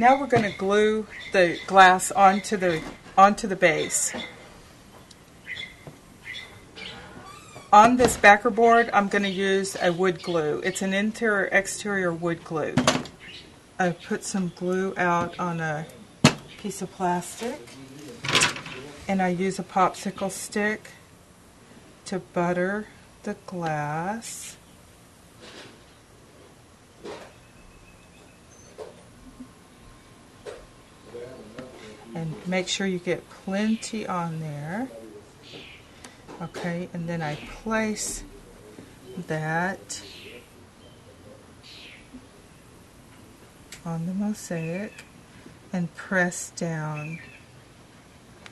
Now we're going to glue the glass onto the base. On this backer board, I'm going to use a wood glue. It's an interior-exterior wood glue. I put some glue out on a piece of plastic, and I use a popsicle stick to butter the glass. And make sure you get plenty on there. Okay, and then I place that on the mosaic and press down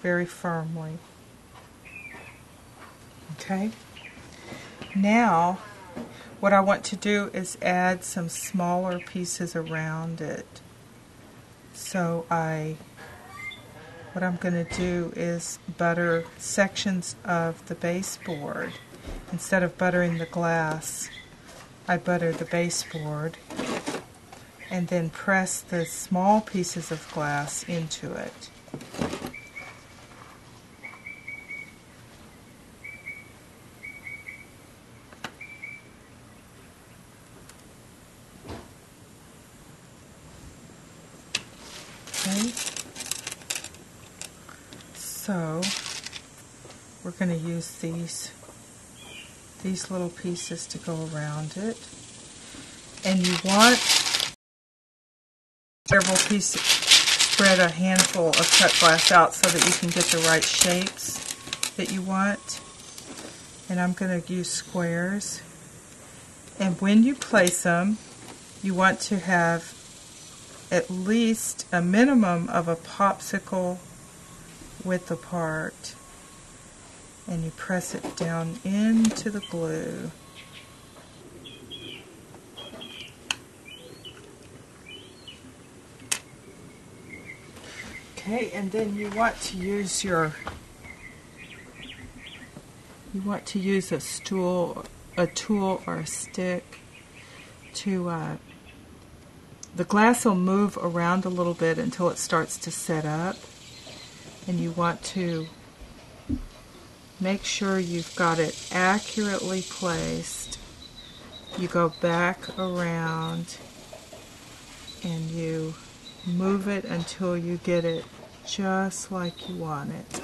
very firmly. Okay, now what I want to do is add some smaller pieces around it. So what I'm going to do is butter sections of the baseboard. Instead of buttering the glass, I butter the baseboard and then press the small pieces of glass into it. Okay. So we're going to use these little pieces to go around it, and you want several pieces. Spread a handful of cut glass out so that you can get the right shapes that you want. And I'm going to use squares. And when you place them, you want to have at least a minimum of a popsicle width apart, and you press it down into the glue. Okay, and then you want to use a tool or a stick to the glass will move around a little bit until it starts to set up. And you want to make sure you've got it accurately placed. You go back around and you move it until you get it just like you want it.